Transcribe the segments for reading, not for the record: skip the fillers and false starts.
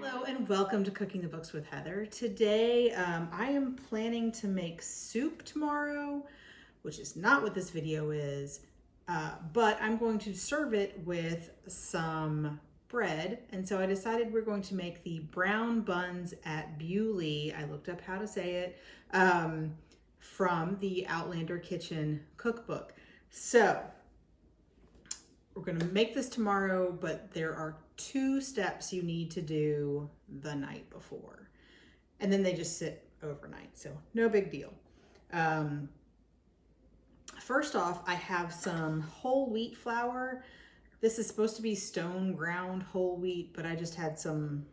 Hello and welcome to Cooking the Books with Heather. Today I am planning to make soup tomorrow, which is not what this video is, but I'm going to serve it with some bread. And so I decided we're going to make the brown buns at Beauly. I looked up how to say it from the Outlander Kitchen cookbook. So we're going to make this tomorrow, but there are 2 steps you need to do the night before. And then they just sit overnight, so no big deal. First off, I have some whole wheat flour. This is supposed to be stone ground whole wheat, but I just had some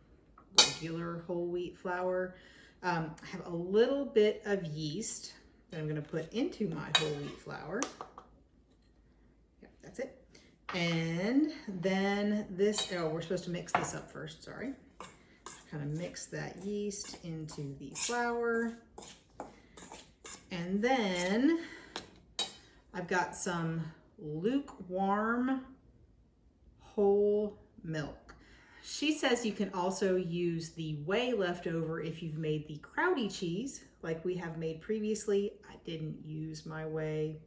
regular whole wheat flour. I have a little bit of yeast that I'm going to put into my whole wheat flour. Yeah, that's it. And then this, we're supposed to mix this up first, sorry. Kind of mix that yeast into the flour. And then I've got some lukewarm whole milk. She says you can also use the whey leftover if you've made the crowdy cheese like we have made previously. I didn't use my whey.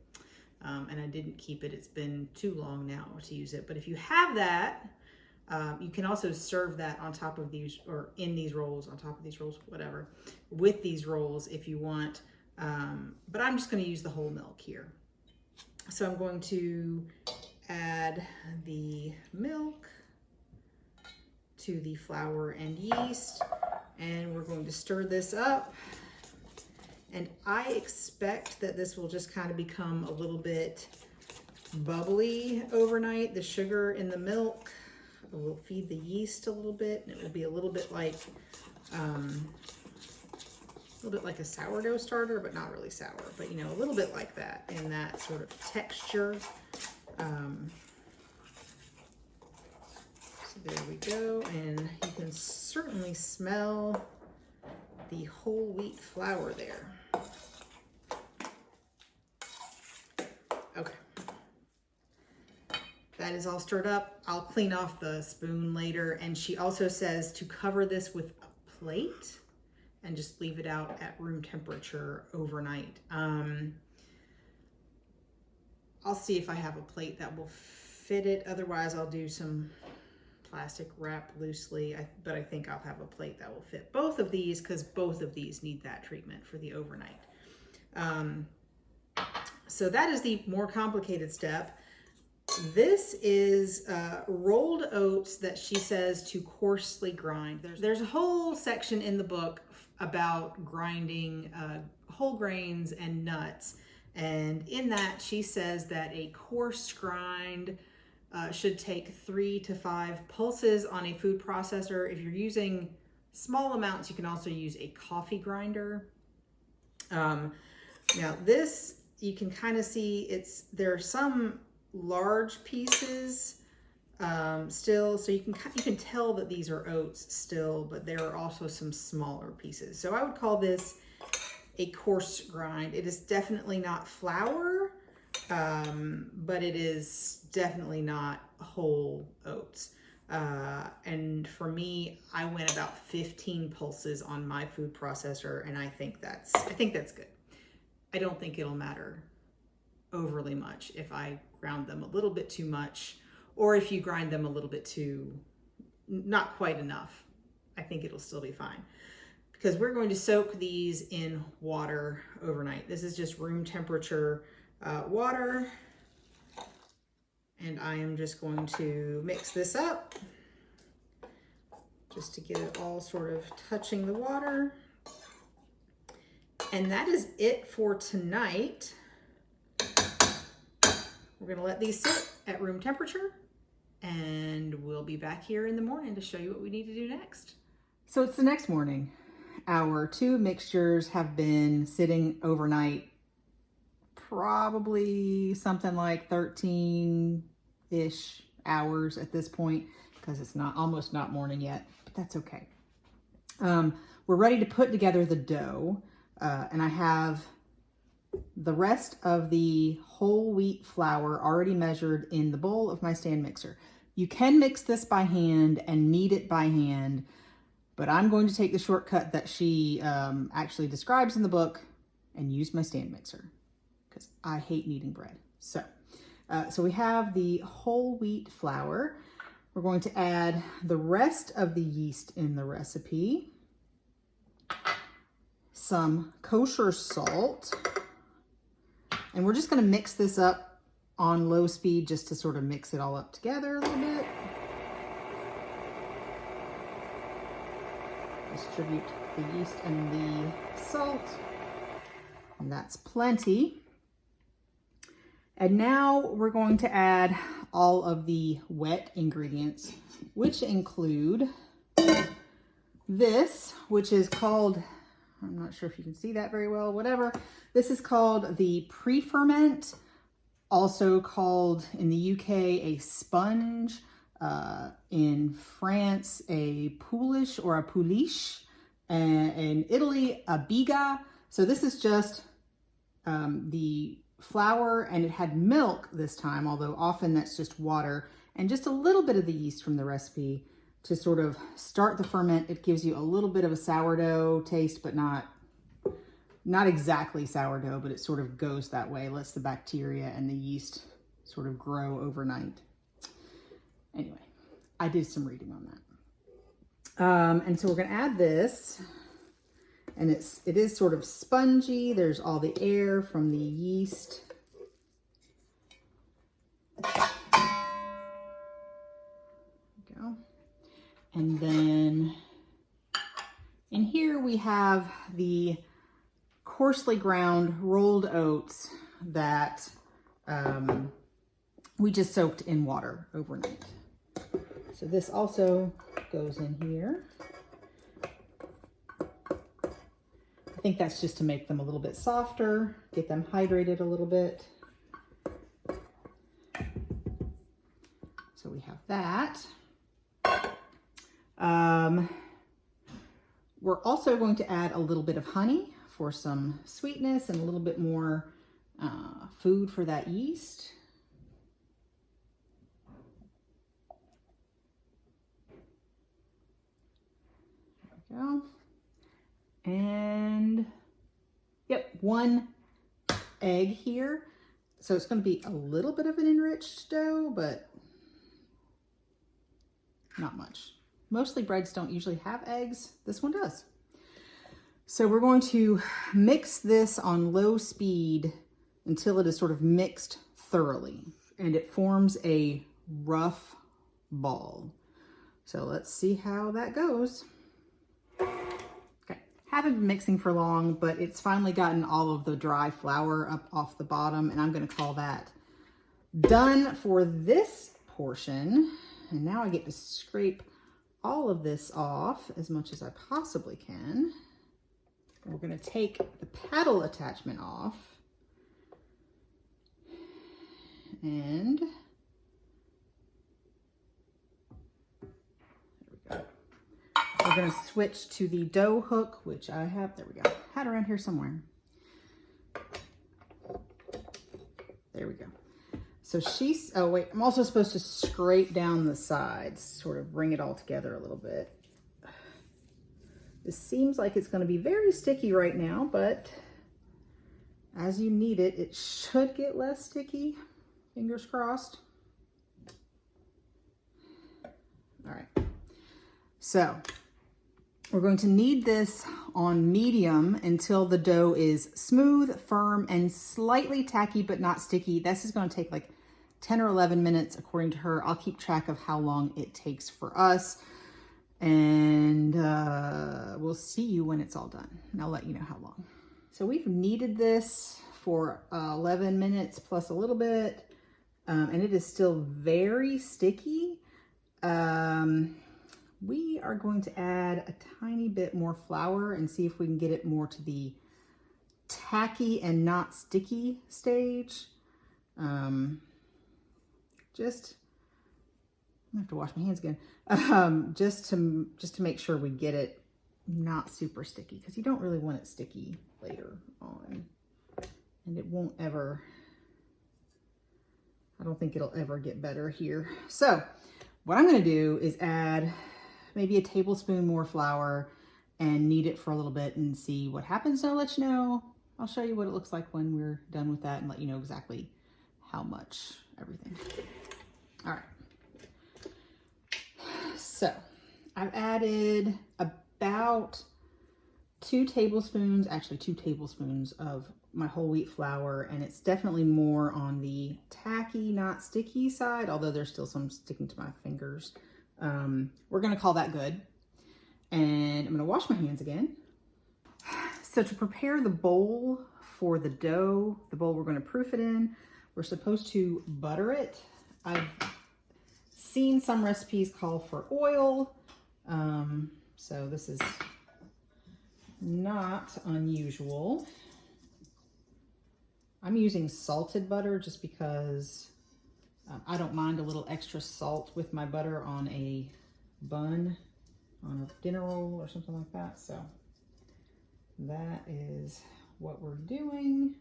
And I didn't keep it. It's been too long now to use it. But if you have that, you can also serve that on top of these, or in these rolls, on top of these rolls, whatever, with these rolls if you want. But I'm just going to use the whole milk here. So I'm going to add the milk to the flour and yeast, and we're going to stir this up. And I expect that this will just kind of become a little bit bubbly overnight. The sugar in the milk will feed the yeast a little bit, and it will be a little bit like a sourdough starter, but not really sour, but you know, a little bit like that in that sort of texture. So there we go, and you can certainly smell the whole wheat flour there. Okay. That is all stirred up. I'll clean off the spoon later. And she also says to cover this with a plate and just leave it out at room temperature overnight. I'll see if I have a plate that will fit it. Otherwise, I'll do some plastic wrap loosely, but I think I'll have a plate that will fit both of these because both of these need that treatment for the overnight. So that is the more complicated step. This is rolled oats that she says to coarsely grind. There's a whole section in the book about grinding whole grains and nuts. And in that, she says that a coarse grind should take 3 to 5 pulses on a food processor. If you're using small amounts, you can also use a coffee grinder. Now this, you can kind of see there are some large pieces still, so you can tell that these are oats still, but there are also some smaller pieces. So I would call this a coarse grind. It is definitely not flour, but it is definitely not whole oats. And for me, I went about 15 pulses on my food processor, and I think that's good. I don't think it'll matter overly much if I ground them a little bit too much, or if you grind them a little bit too, not quite enough. I think it'll still be fine, because we're going to soak these in water overnight. This is just room temperature water, and I am just going to mix this up just to get it all sort of touching the water. And that is it for tonight. We're going to let these sit at room temperature, and we'll be back here in the morning to show you what we need to do next. So it's the next morning. Our 2 mixtures have been sitting overnight, probably something like 13-ish hours at this point, because it's almost not morning yet, but that's okay. We're ready to put together the dough, and I have the rest of the whole wheat flour already measured in the bowl of my stand mixer. You can mix this by hand and knead it by hand. But I'm going to take the shortcut that she actually describes in the book and use my stand mixer because I hate kneading bread. So we have the whole wheat flour. We're going to add the rest of the yeast in the recipe, some kosher salt, and we're just going to mix this up on low speed just to sort of mix it all up together a little bit. Distribute the yeast and the salt, and that's plenty. And now we're going to add all of the wet ingredients, which include this, which is called, I'm not sure if you can see that very well, whatever. This is called the pre-ferment, also called in the UK a sponge, in France a poulish or a pouliche, and in Italy a biga. So this is just the flour, and it had milk this time, although often that's just water, and just a little bit of the yeast from the recipe to sort of start the ferment. It gives you a little bit of a sourdough taste, but not exactly sourdough, but it sort of goes that way, lets the bacteria and the yeast sort of grow overnight. Anyway, I did some reading on that. And so we're going to add this, and it is sort of spongy. There's all the air from the yeast. There we go. And then in here we have the coarsely ground rolled oats that we just soaked in water overnight. So this also goes in here. I think that's just to make them a little bit softer, get them hydrated a little bit. So we have that. We're also going to add a little bit of honey for some sweetness and a little bit more food for that yeast. There we go. And yep, 1 egg here. So it's going to be a little bit of an enriched dough, but not much. Mostly breads don't usually have eggs. This one does. So we're going to mix this on low speed until it is sort of mixed thoroughly and it forms a rough ball. So let's see how that goes. Okay, haven't been mixing for long, but it's finally gotten all of the dry flour up off the bottom, and I'm going to call that done for this portion. And now I get to scrape all of this off as much as I possibly can. We're going to take the paddle attachment off, and there we go. We're going to switch to the dough hook, which I have, there we go, had around here somewhere. There we go. So she's, oh wait, I'm also supposed to scrape down the sides, sort of bring it all together a little bit. This seems like it's going to be very sticky right now, but as you knead it, it should get less sticky. Fingers crossed. All right. So we're going to knead this on medium until the dough is smooth, firm, and slightly tacky, but not sticky. This is going to take like 10 or 11 minutes, according to her. I'll keep track of how long it takes for us. And we'll see you when it's all done, and I'll let you know how long. So we've kneaded this for 11 minutes plus a little bit, and it is still very sticky. We are going to add a tiny bit more flour and see if we can get it more to the tacky and not sticky stage. I have to wash my hands again. Just to make sure we get it not super sticky, because you don't really want it sticky later on, and it won't ever, I don't think it'll ever get better here. So what I'm going to do is add maybe a tablespoon more flour and knead it for a little bit and see what happens. And I'll let you know. I'll show you what it looks like when we're done with that and let you know exactly how much everything. All right. So I've added about 2 tablespoons of my whole wheat flour, and it's definitely more on the tacky, not sticky side, although there's still some sticking to my fingers. We're gonna call that good. And I'm gonna wash my hands again. So to prepare the bowl for the dough, the bowl we're gonna proof it in, we're supposed to butter it. I've seen some recipes call for oil, so this is not unusual. I'm using salted butter just because I don't mind a little extra salt with my butter on a bun, on a dinner roll or something like that. So that is what we're doing.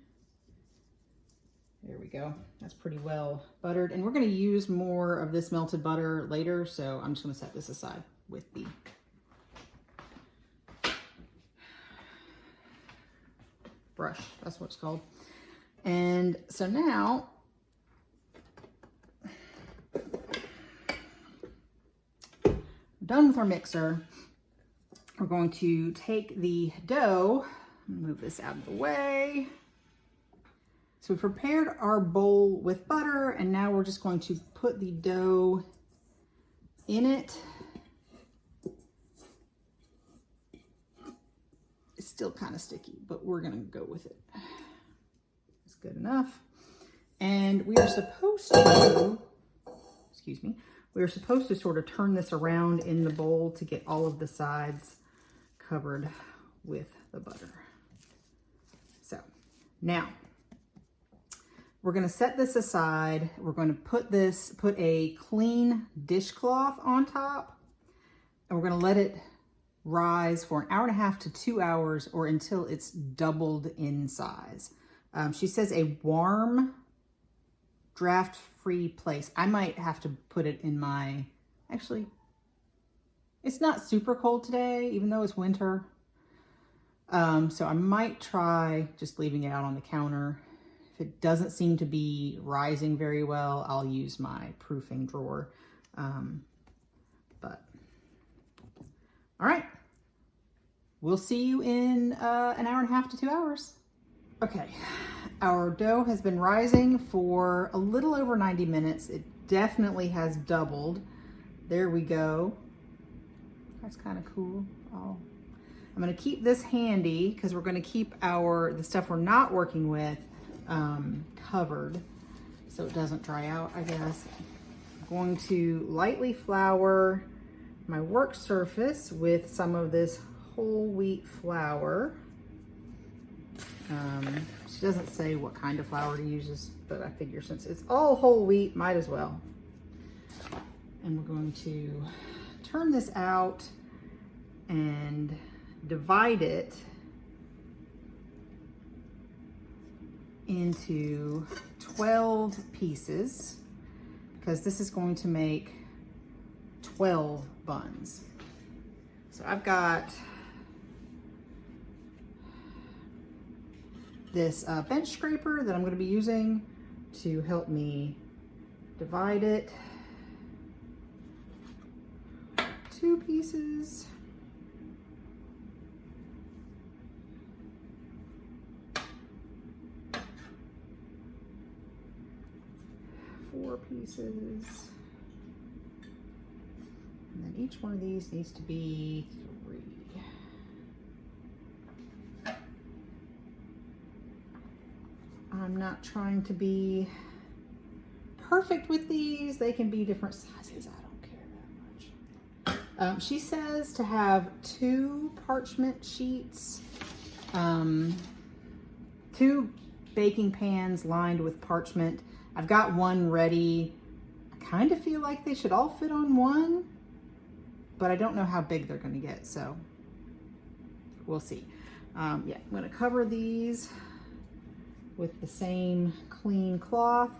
There we go. That's pretty well buttered. And we're going to use more of this melted butter later, so I'm just going to set this aside with the brush. That's what it's called. And so now we're done with our mixer. We're going to take the dough, move this out of the way. So we prepared our bowl with butter, and now we're just going to put the dough in it. It's still kind of sticky, but we're gonna go with it. It's good enough. And we are supposed to, we are supposed to sort of turn this around in the bowl to get all of the sides covered with the butter. So now, we're going to set this aside. We're going to put a clean dishcloth on top, and we're going to let it rise for an hour and a half to 2 hours, or until it's doubled in size. She says a warm, draft-free place. I might have to put it in my, actually, it's not super cold today, even though it's winter. So I might try just leaving it out on the counter. If it doesn't seem to be rising very well, I'll use my proofing drawer. But all right, we'll see you in an hour and a half to 2 hours. Okay, our dough has been rising for a little over 90 minutes. It definitely has doubled. There we go. That's kind of cool. Oh, I'm going to keep this handy because we're going to keep the stuff we're not working with covered so it doesn't dry out, I guess. I'm going to lightly flour my work surface with some of this whole wheat flour. She doesn't say what kind of flour to use, but I figure since it's all whole wheat, might as well. And we're going to turn this out and divide it into 12 pieces, because this is going to make 12 buns. So I've got this bench scraper that I'm going to be using to help me divide it. 2 pieces. 4 pieces. And then each one of these needs to be 3. I'm not trying to be perfect with these. They can be different sizes. I don't care that much. She says to have 2 parchment sheets, 2 baking pans lined with parchment. I've got one ready. I kind of feel like they should all fit on one, but I don't know how big they're going to get, so we'll see. Yeah, I'm going to cover these with the same clean cloth.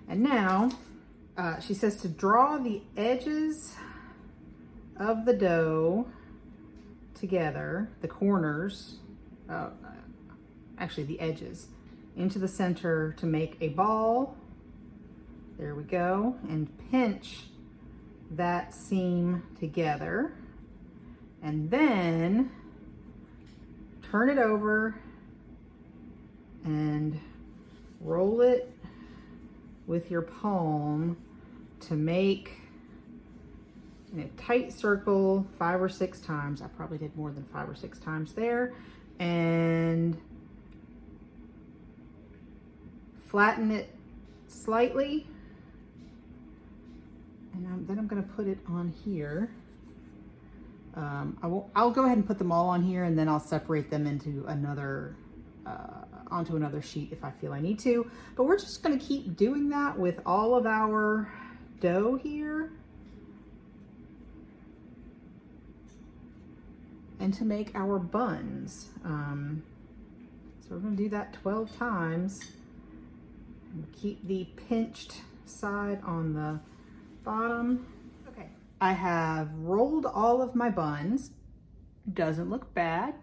And now she says to draw the edges of the dough together, the corners, actually the edges, into the center to make a ball. There we go. And pinch that seam together. And then turn it over and roll it with your palm to make in a tight circle 5 or 6 times. I probably did more than 5 or 6 times there. And flatten it slightly. And then I'm going to put it on here. I'll go ahead and put them all on here, and then I'll separate them into another, onto another sheet if I feel I need to. But we're just going to keep doing that with all of our dough here. And to make our buns. So we're going to do that 12 times. And keep the pinched side on the bottom. Okay, I have rolled all of my buns. Doesn't look bad,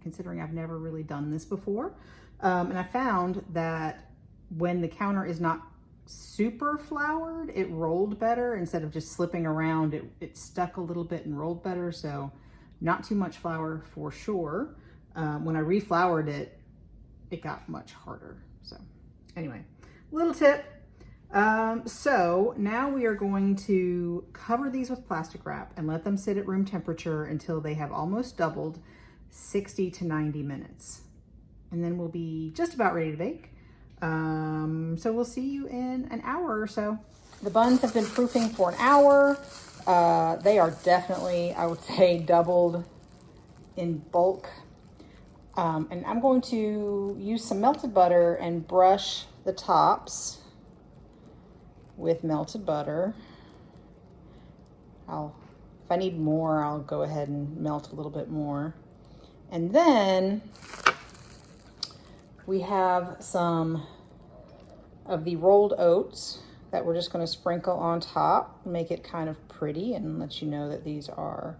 considering I've never really done this before. And I found that when the counter is not super floured, it rolled better. Instead of just slipping around, it stuck a little bit and rolled better. So not too much flour for sure. When I refloured it, it got much harder. So anyway, little tip. So now we are going to cover these with plastic wrap and let them sit at room temperature until they have almost doubled, 60 to 90 minutes. And then we'll be just about ready to bake. So we'll see you in an hour or so. The buns have been proofing for an hour. They are definitely, I would say, doubled in bulk. And I'm going to use some melted butter and brush the tops with melted butter. If I need more, I'll go ahead and melt a little bit more. And then we have some of the rolled oats that we're just going to sprinkle on top, make it kind of pretty and let you know that these are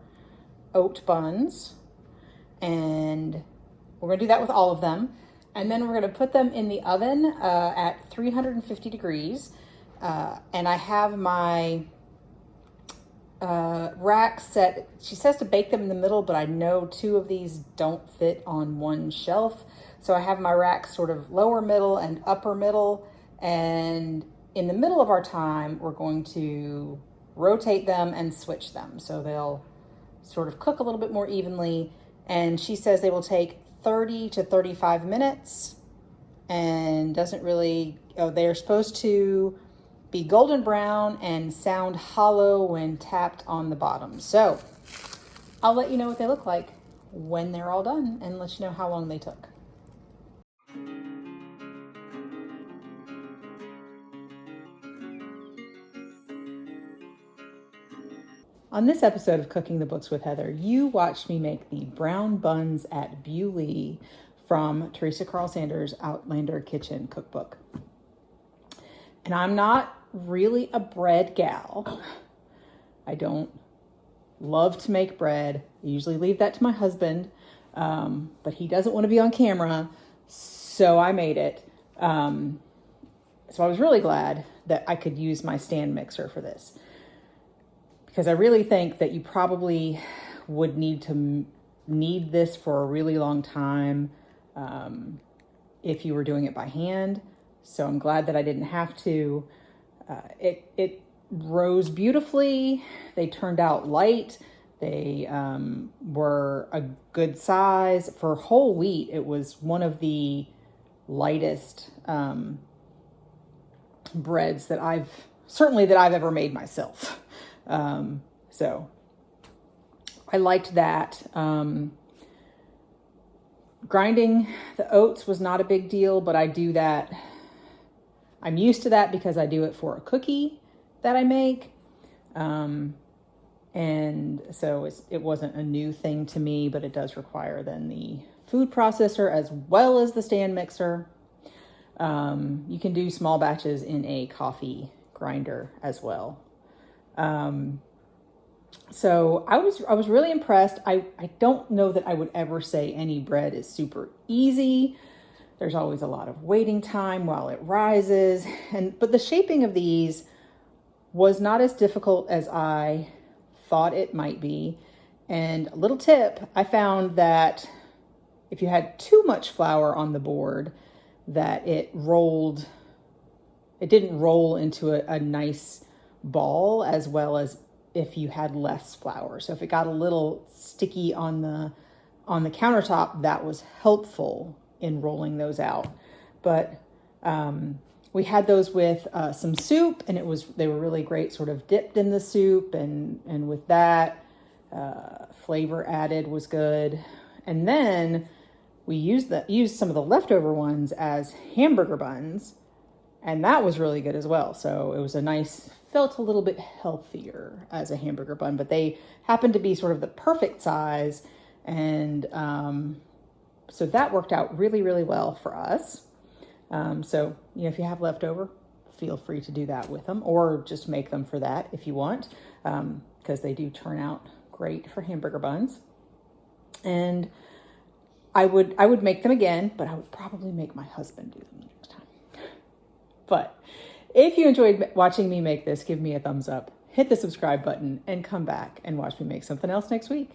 oat buns. And we're going to do that with all of them. And then we're going to put them in the oven at 350 degrees. And I have my rack set. She says to bake them in the middle, but I know 2 of these don't fit on one shelf. So I have my rack sort of lower middle and upper middle. And in the middle of our time, we're going to rotate them and switch them. So they'll sort of cook a little bit more evenly. And she says they will take 30 to 35 minutes and doesn't really, they're supposed to be golden brown and sound hollow when tapped on the bottom. So I'll let you know what they look like when they're all done and let you know how long they took. On this episode of Cooking the Books with Heather, you watched me make the brown buns at Beauly from Teresa Carl Sanders' Outlander Kitchen Cookbook. And I'm not really a bread gal. I don't love to make bread. I usually leave that to my husband, but he doesn't want to be on camera, so I made it. So I was really glad that I could use my stand mixer for this, because I really think that you probably would need to knead this for a really long time if you were doing it by hand. So I'm glad that I didn't have to. It rose beautifully. They turned out light. They were a good size. For whole wheat, it was one of the lightest breads that I've ever made myself. So I liked that. Grinding the oats was not a big deal, but I do that. I'm used to that because I do it for a cookie that I make. And so it wasn't a new thing to me, but it does require then the food processor as well as the stand mixer. You can do small batches in a coffee grinder as well. So I was really impressed. I don't know that I would ever say any bread is super easy. There's always a lot of waiting time while it rises. But the shaping of these was not as difficult as I thought it might be. And a little tip, I found that if you had too much flour on the board, that it didn't roll into a nice ball as well as if you had less flour. So if it got a little sticky on the countertop, that was helpful in rolling those out. But we had those with some soup, and they were really great, sort of dipped in the soup, and with that flavor added was good. And then we used some of the leftover ones as hamburger buns, and that was really good as well. So it was felt a little bit healthier as a hamburger bun, but they happened to be sort of the perfect size. And so that worked out really, really well for us. So, if you have leftover, feel free to do that with them, or just make them for that if you want, because they do turn out great for hamburger buns. And I would make them again, but I would probably make my husband do them next time. But if you enjoyed watching me make this, give me a thumbs up, hit the subscribe button, and come back and watch me make something else next week.